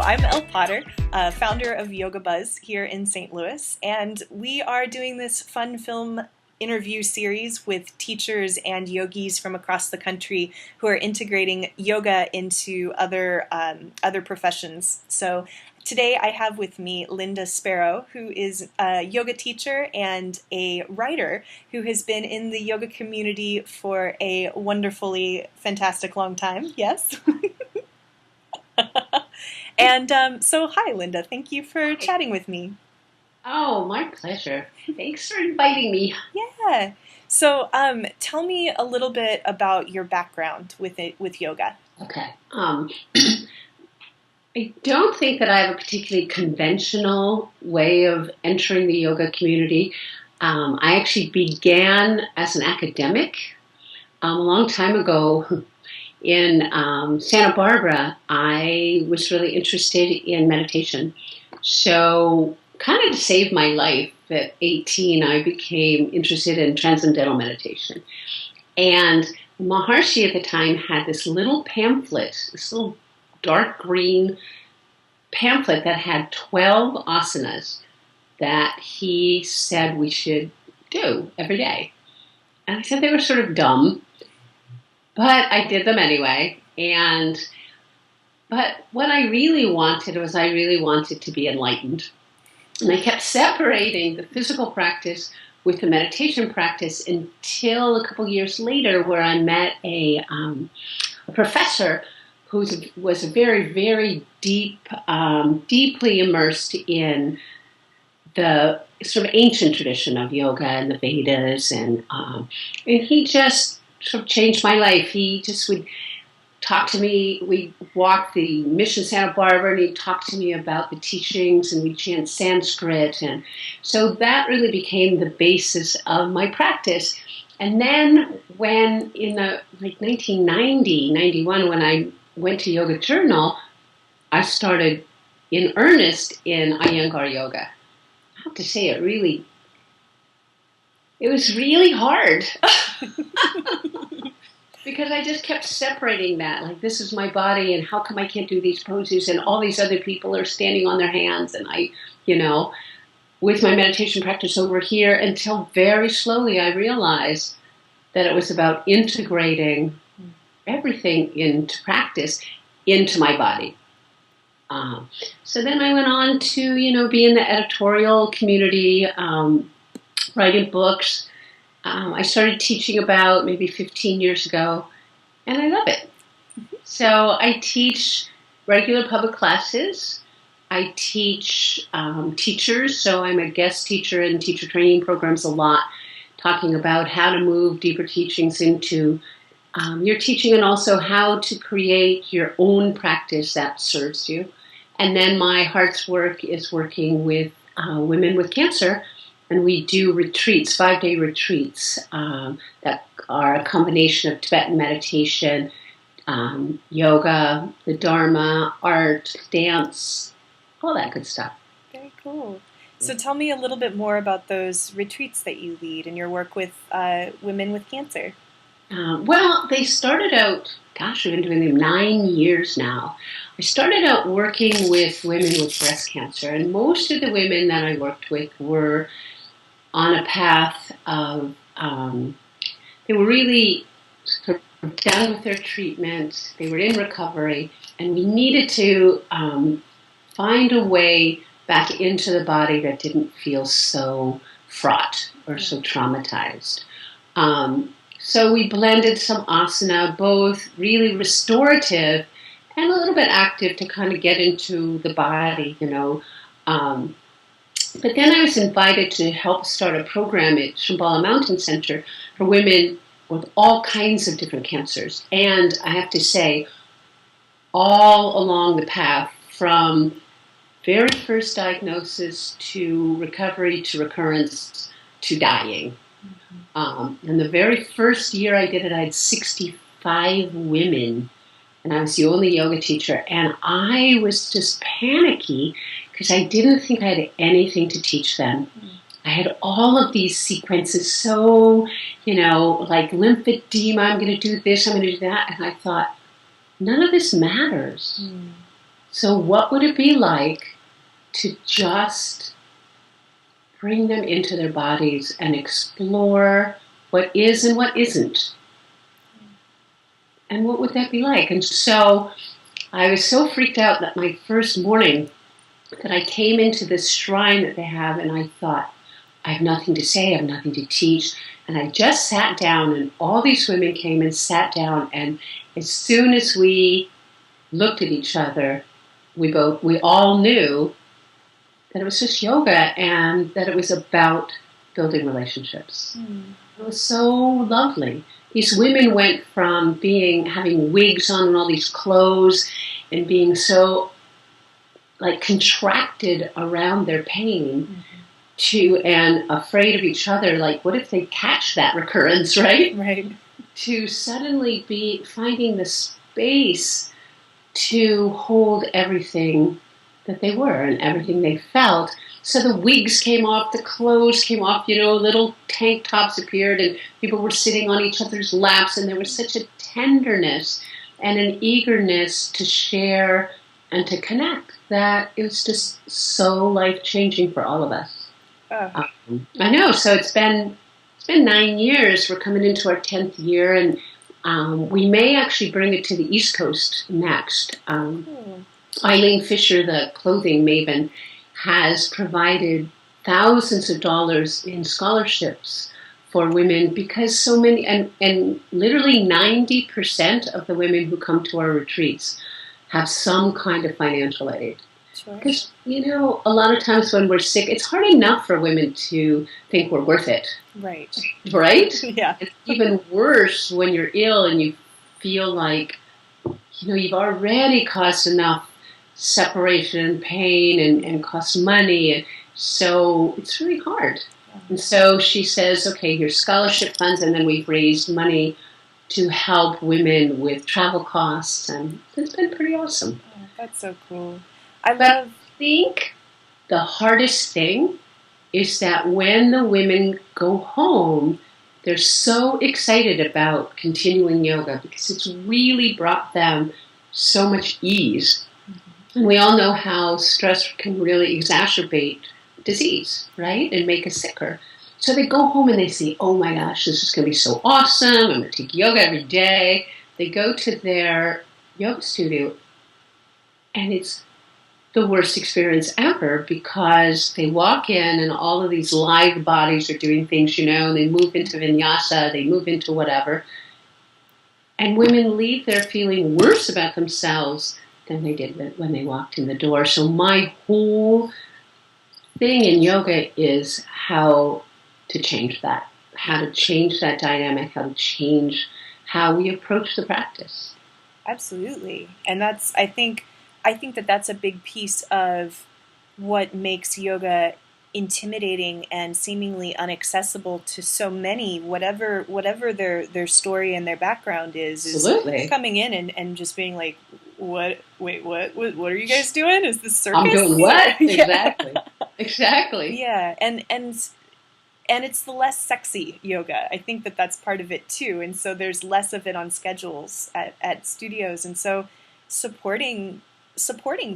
I'm Elle Potter, founder of Yoga Buzz here in St. Louis, and we are doing this fun film interview series with teachers and yogis from across the country who are integrating yoga into other professions. So today I have with me Linda Sparrowe, who is a yoga teacher and a writer who has been in the yoga community for a wonderfully fantastic long time. Yes? And so, hi, Linda. Thank you for Hi. chatting with me. Oh, my pleasure. Thanks for inviting me. Yeah. So, tell me a little bit about your background with yoga. Okay. I don't think that I have a particularly conventional way of entering the yoga community. I actually began as an academic a long time ago in Santa Barbara. I was really interested in meditation. So, kind of to save my life, at 18, I became interested in transcendental meditation. And Maharshi at the time had this little pamphlet, this little dark green pamphlet that had 12 asanas that he said we should do every day. And I said they were sort of dumb, but I did them anyway. But what I really wanted was I really wanted to be enlightened. And I kept separating the physical practice with the meditation practice until a couple years later, where I met a professor who was a very, very deeply immersed in the sort of ancient tradition of yoga and the Vedas, and he just sort of changed my life. He just would talk to me. We walked the Mission Santa Barbara, and he'd talk to me about the teachings, and we'd chant Sanskrit. And so that really became the basis of my practice. And then when in the 1990, 91, when I went to Yoga Journal, I started in earnest in Iyengar Yoga. I have to say it was really hard. Because I just kept separating that, like, this is my body, and how come I can't do these poses, and all these other people are standing on their hands, and with my meditation practice over here, until very slowly I realized that it was about integrating everything into practice into my body. So then I went on to, be in the editorial community, writing books. I started teaching about maybe 15 years ago, and I love it. So I teach regular public classes. I teach teachers, so I'm a guest teacher in teacher training programs a lot, talking about how to move deeper teachings into your teaching, and also how to create your own practice that serves you. And then my heart's work is working with women with cancer. And we do retreats, 5-day retreats, that are a combination of Tibetan meditation, yoga, the Dharma, art, dance, all that good stuff. Very cool. So tell me a little bit more about those retreats that you lead and your work with women with cancer. Well, they started out, gosh, we've been doing them 9 years now. I started out working with women with breast cancer, and most of the women that I worked with were on a path of, they were really sort of done with their treatment, they were in recovery, and we needed to find a way back into the body that didn't feel so fraught or so traumatized. So we blended some asana, both really restorative and a little bit active to kind of get into the body, But then I was invited to help start a program at Shambhala Mountain Center for women with all kinds of different cancers. And I have to say, all along the path, from very first diagnosis to recovery to recurrence to dying. And the very first year I did it, I had 65 women, and I was the only yoga teacher. And I was just panicky because I didn't think I had anything to teach them. I had all of these sequences, so, like lymphedema, I'm going to do this, I'm going to do that. And I thought, none of this matters. So what would it be like to just bring them into their bodies and explore what is and what isn't? And what would that be like? And so I was so freaked out that my first morning that I came into this shrine that they have, and I thought, I have nothing to say, I have nothing to teach. And I just sat down, and all these women came and sat down, and as soon as we looked at each other, we all knew that it was just yoga and that it was about building relationships. It was so lovely. These women went from having wigs on and all these clothes and being so like contracted around their pain and afraid of each other. Like, what if they catch that recurrence, right? Right. To suddenly be finding the space to hold everything that they were and everything they felt. So the wigs came off, the clothes came off, little tank tops appeared, and people were sitting on each other's laps, and there was such a tenderness and an eagerness to share and to connect that it was just so life-changing for all of us. I know. So it's been 9 years. We're coming into our 10th year, and we may actually bring it to the East Coast next. Eileen Fisher, the clothing maven, has provided thousands of dollars in scholarships for women because so many, and literally 90% of the women who come to our retreats have some kind of financial aid. Because, a lot of times when we're sick, it's hard enough for women to think we're worth it. Right. Right? Yeah. It's even worse when you're ill and you feel like, you've already caused enough separation, pain, and cost money. And so it's really hard. And so she says, okay, here's scholarship funds, and then we've raised money to help women with travel costs, and it's been pretty awesome. Oh, that's so cool. I think the hardest thing is that when the women go home, they're so excited about continuing yoga because it's really brought them so much ease. And we all know how stress can really exacerbate disease, right? And make us sicker. So they go home and they say, oh my gosh, this is going to be so awesome. I'm going to take yoga every day. They go to their yoga studio and it's the worst experience ever because they walk in and all of these live bodies are doing things, and they move into vinyasa, they move into whatever. And women leave there feeling worse about themselves than they did when they walked in the door. So my whole thing in yoga is how to change that dynamic, how to change how we approach the practice. Absolutely. And I think that's a big piece of what makes yoga intimidating and seemingly inaccessible to so many, whatever their story and their background is coming in and just being like, what are you guys doing? Is this circus? I'm doing what? Exactly. Yeah. And it's the less sexy yoga. I think that's part of it too. And so there's less of it on schedules at studios. And so supporting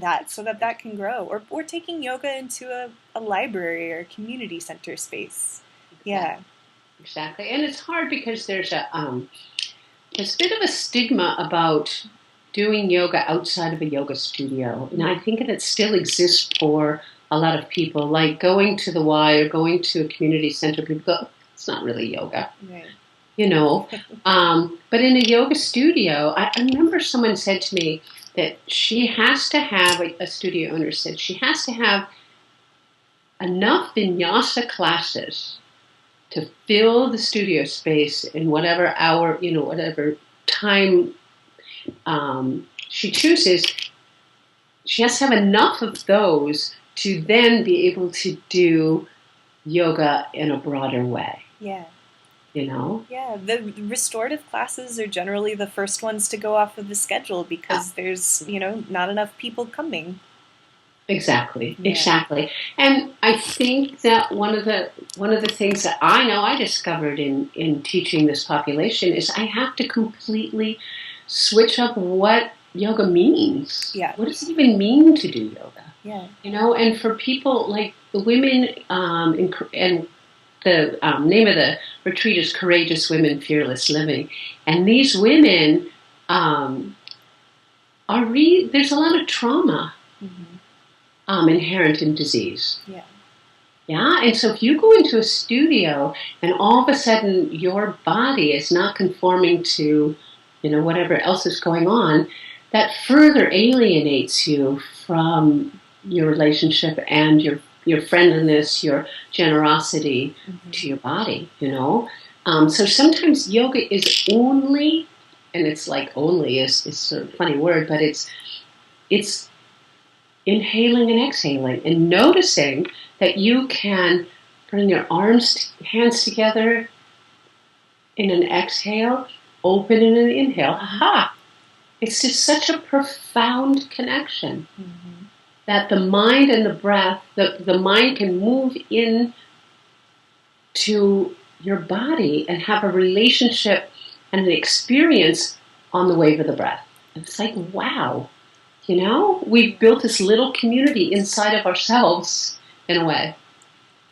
that so that can grow, or taking yoga into a library or a community center space. Yeah, exactly. And it's hard because there's a bit of a stigma about doing yoga outside of a yoga studio, and I think that it still exists for a lot of people. Like going to the Y or going to a community center, people go, it's not really yoga. Right. But in a yoga studio, I remember someone said to me that she has to have, a studio owner said, she has to have enough vinyasa classes to fill the studio space in whatever hour, whatever time she chooses. She has to have enough of those to then be able to do yoga in a broader way. Yeah. Yeah, the restorative classes are generally the first ones to go off of the schedule because there's, not enough people coming. Exactly. And I think that one of the things that I know I discovered in teaching this population is I have to completely switch up what yoga means. Yeah. What does it even mean to do yoga? Yeah. And for people like the women, and the name of the retreat is Courageous Women, Fearless Living. And these women there's a lot of trauma inherent in disease. Yeah. Yeah, and so if you go into a studio and all of a sudden your body is not conforming to, whatever else is going on, that further alienates you from your relationship and your friendliness, your generosity to your body, So sometimes yoga is only, and it's like only is sort of a funny word, but it's inhaling and exhaling and noticing that you can bring your hands together in an exhale, open in an inhale. Aha! It's just such a profound connection that the mind and the breath, the mind can move in to your body and have a relationship and an experience on the wave of the breath. It's like, wow. We've built this little community inside of ourselves, in a way.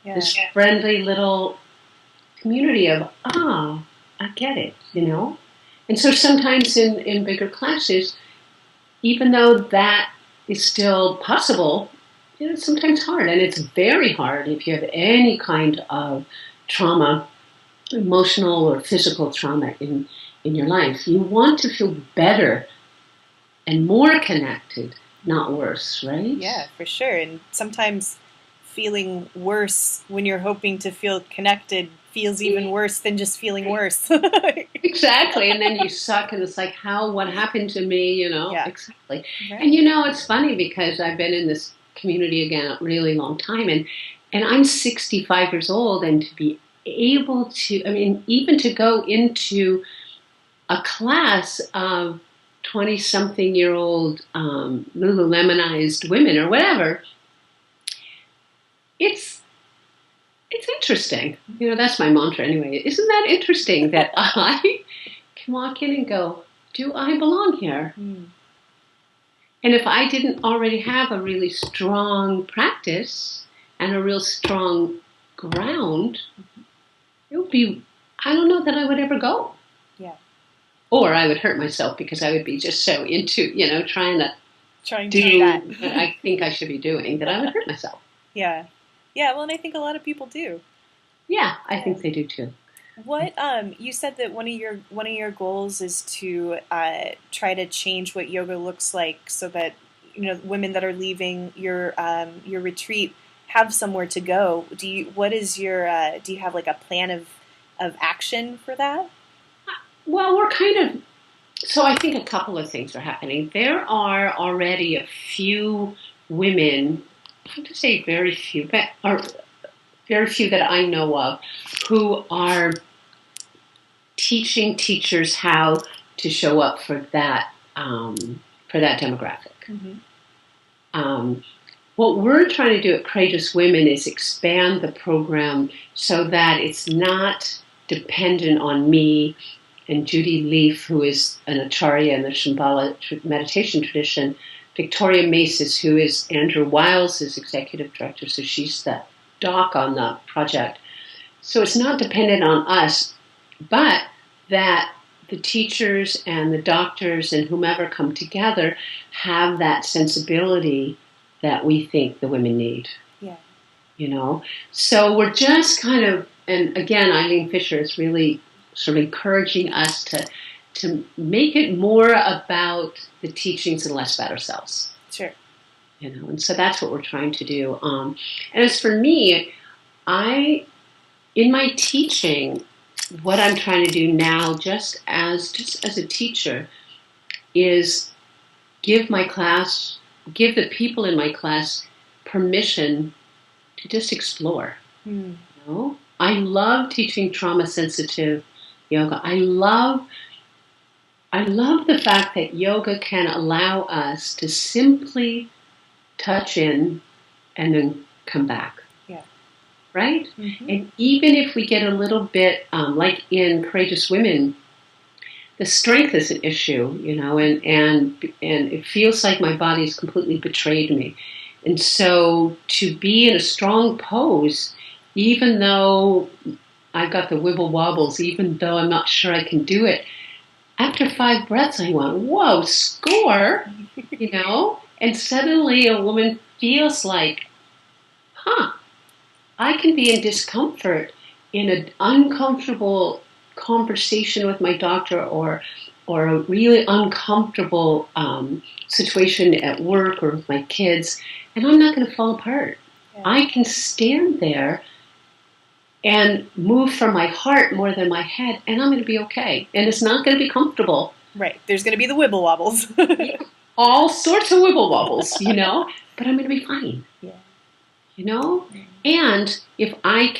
Yeah. This friendly little community of, I get it, And so sometimes in bigger classes, even though that is still possible, it's sometimes hard. And it's very hard if you have any kind of trauma, emotional or physical trauma in your life. You want to feel better and more connected, not worse, right? Yeah, for sure. And sometimes feeling worse when you're hoping to feel connected feels even worse than just feeling worse. Exactly. And then you suck and it's like, what happened to me, Yeah. Exactly. Right. And it's funny because I've been in this community again a really long time and I'm 65 years old, and to be able to, even to go into a class of 20-something-year-old Lululemonized women or whatever, it's interesting. That's my mantra anyway. Isn't that interesting that I can walk in and go, do I belong here? And if I didn't already have a really strong practice and a real strong ground, it would be, I don't know that I would ever go. Yeah. Or I would hurt myself because I would be just so into, trying to do that what I think I should be doing, that I would hurt myself. Yeah. Yeah, well, and I think a lot of people do. Yeah, I think they do too. What you said that one of your goals is to try to change what yoga looks like, so that women that are leaving your retreat have somewhere to go. Do you have like a plan of action for that? Well, so I think a couple of things are happening. There are already a few women, I have to say very few, but are very few that I know of, who are teaching teachers how to show up for that demographic. What we're trying to do at Courageous Women is expand the program so that it's not dependent on me and Judy Leaf, who is an Acharya in the Shambhala meditation tradition, Victoria Maces, who is Andrew Wiles' executive director, so she's the doc on the project. So it's not dependent on us, but that the teachers and the doctors and whomever come together have that sensibility that we think the women need. Yeah. So we're just kind of, and again, Eileen Fisher is really sort of encouraging us to make it more about the teachings and less about ourselves. Sure. And so that's what we're trying to do. And as for me, in my teaching, what I'm trying to do now, just as a teacher, is give the people in my class permission to just explore. I love teaching trauma-sensitive yoga. I love the fact that yoga can allow us to simply touch in and then come back. Yeah. Right? Mm-hmm. And even if we get a little bit, like in Courageous Women, the strength is an issue, and it feels like my body's completely betrayed me. And so to be in a strong pose, even though I've got the wibble wobbles, even though I'm not sure I can do it, after 5 breaths, I went, whoa, score, and suddenly a woman feels like, I can be in discomfort in an uncomfortable conversation with my doctor or a really uncomfortable situation at work or with my kids, and I'm not going to fall apart. Yeah. I can stand there and move from my heart more than my head, and I'm going to be okay. And it's not going to be comfortable. Right. There's going to be the wibble wobbles. All sorts of wibble wobbles, but I'm going to be fine. Yeah. And if I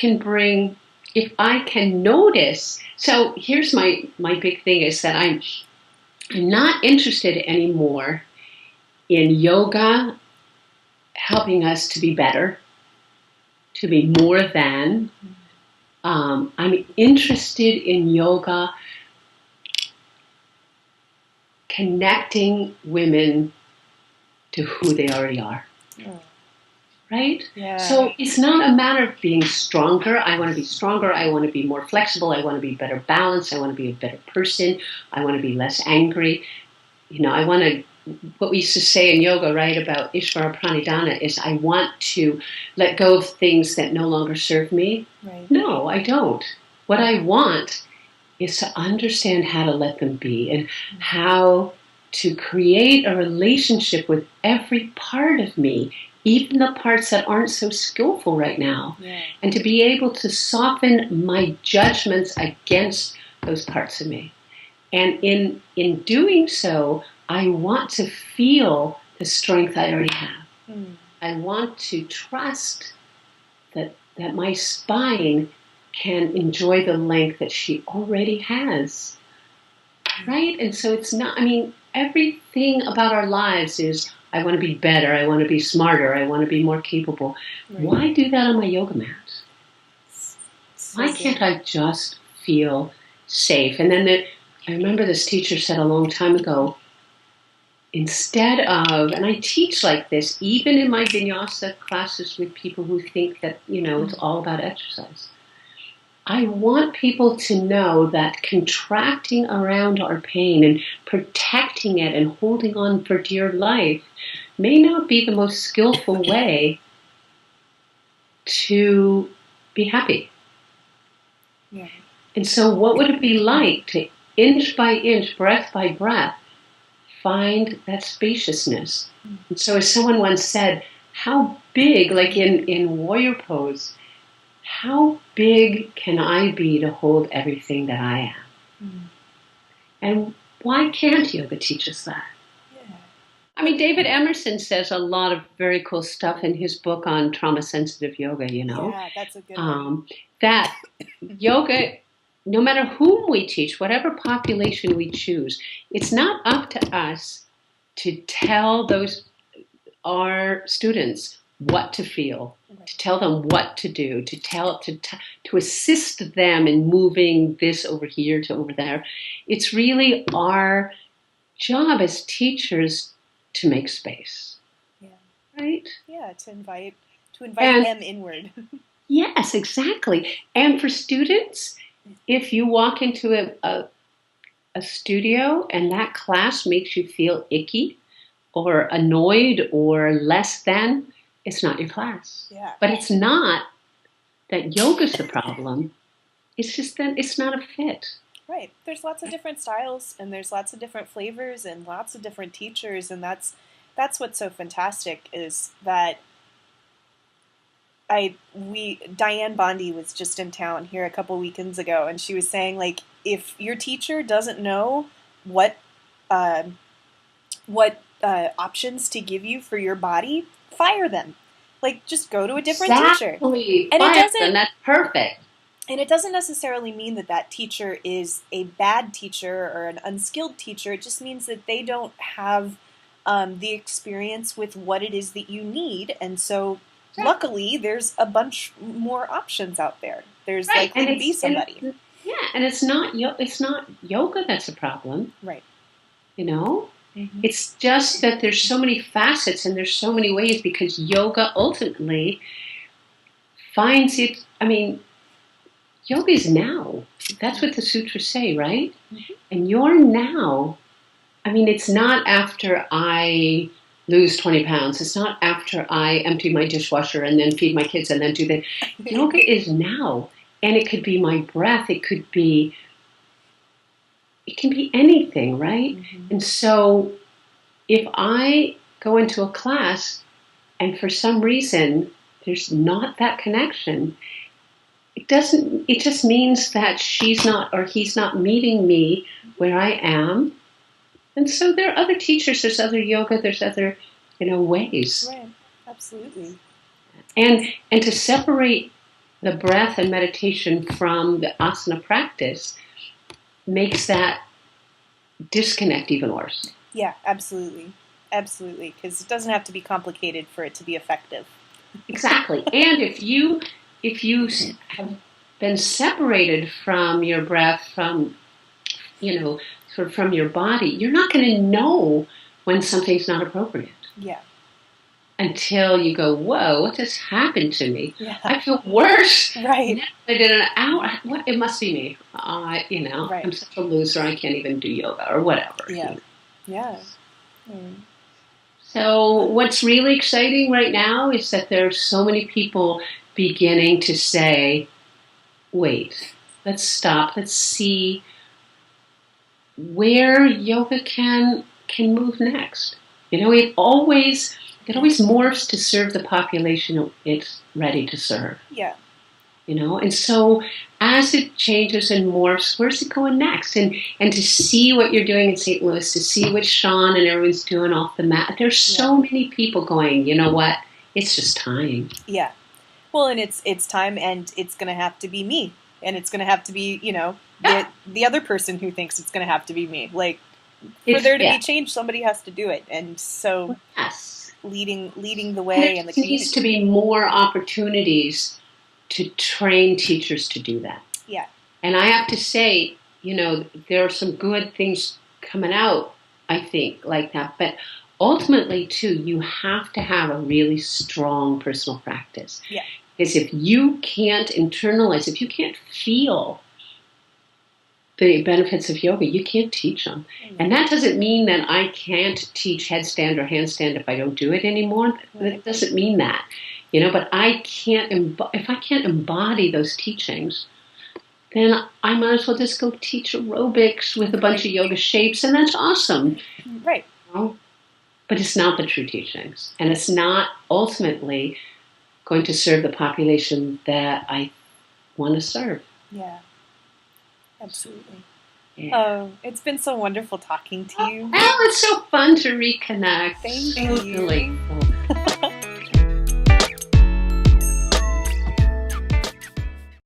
can notice, so here's my big thing is that I'm not interested anymore in yoga helping us to be better, to be more than. I'm interested in yoga connecting women to who they already are. Oh. Right? Yeah. So it's not a matter of being stronger. I want to be stronger. I want to be more flexible. I want to be better balanced. I want to be a better person. I want to be less angry. I want to, what we used to say in yoga, right, about Ishvara Pranidhana is I want to let go of things that no longer serve me. Right. No, I don't. What I want is to understand how to let them be and how to create a relationship with every part of me, even the parts that aren't so skillful right now, and to be able to soften my judgments against those parts of me. And in doing so, I want to feel the strength I already have. I want to trust that my spine can enjoy the length that she already has. Right? And so it's not, everything about our lives is, I want to be better, I want to be smarter, I want to be more capable. Right. Why do that on my yoga mat? Why can't I just feel safe? And then I remember this teacher said a long time ago, instead of, and I teach like this, even in my vinyasa classes with people who think that, it's all about exercise. I want people to know that contracting around our pain and protecting it and holding on for dear life may not be the most skillful way to be happy. Yeah. And so what would it be like to, inch by inch, breath by breath, find that spaciousness? And so as someone once said, how big, like in warrior pose, how big can I be to hold everything that I am? And why can't yoga teach us that? Yeah. David Emerson says a lot of very cool stuff in his book on trauma-sensitive yoga, Yeah, that's a good one. That yoga, no matter whom we teach, whatever population we choose, it's not up to us to tell our students what to feel, to tell them what to do, to assist them in moving this over here to over there. It's really our job as teachers to make space. Yeah. Right? Yeah, to invite them inward. Yes, exactly. And for students, if you walk into a studio and that class makes you feel icky or annoyed or less than, it's not your class. Yeah. But it's not that yoga's the problem. It's just that it's not a fit. Right. There's lots of different styles and there's lots of different flavors and lots of different teachers, and that's what's so fantastic is that Diane Bondi was just in town here a couple weekends ago, and she was saying, like, if your teacher doesn't know what options to give you for your body, fire them. Like, just go to a different teacher. And that's perfect. And it doesn't necessarily mean that teacher is a bad teacher or an unskilled teacher. It just means that they don't have the experience with what it is that you need. And so, luckily, there's a bunch more options out there. There's likely to be somebody. and it's not yoga that's a problem, Right. you know? Mm-hmm. It's just that there's so many facets and there's so many ways, because yoga ultimately finds it, I mean, yoga is now. That's what the sutras say, right? Mm-hmm. And your now, I mean, it's not after I lose 20 pounds. It's not after I empty my dishwasher and then feed my kids and then do the yoga is now. And it could be my breath. It can be anything, right? Mm-hmm. And so if I go into a class and for some reason there's not that connection, it just means that she's not or he's not meeting me where I am. And so there are other teachers, there's other yoga, there's other, ways. Right. Absolutely. And to separate the breath and meditation from the asana practice makes that disconnect even worse. Yeah, absolutely. Absolutely. Because it doesn't have to be complicated for it to be effective. Exactly. And if you have been separated from your breath, from, sort of from your body, you're not going to know when something's not appropriate. Yeah. Until you go, whoa, what just happened to me? Yeah. I feel worse. Right. I did an hour. What? It must be me. Right. I'm such a loser. I can't even do yoga or whatever. Yeah. Yeah. So what's really exciting right now is that there are so many people beginning to say, wait, let's stop. Let's see where yoga can move next. It always morphs to serve the population it's ready to serve. Yeah. And so as it changes and morphs, where's it going next? And to see what you're doing in St. Louis, to see what Sean and everyone's doing off the mat, there's so many people going, you know what? It's just time. Yeah. Well, and it's time, and it's going to have to be me. And it's going to have to be, the other person who thinks it's going to have to be me. Like, for there to be change, somebody has to do it. And so leading the way, and the community. There needs to be more opportunities to train teachers to do that. Yeah. And I have to say, there are some good things coming out, I think, like that. But ultimately, too, you have to have a really strong personal practice. Yeah. Because if you can't internalize, if you can't feel the benefits of yoga, you can't teach them. Mm-hmm. And that doesn't mean that I can't teach headstand or handstand if I don't do it anymore. That doesn't mean that. But I can't, if I can't embody those teachings, then I might as well just go teach aerobics with a bunch of yoga shapes, and that's awesome. Right. But it's not the true teachings. And it's not ultimately going to serve the population that I want to serve. Yeah. Absolutely. Yeah. It's been so wonderful talking to you. Oh, it's so fun to reconnect. Thank you. Delightful.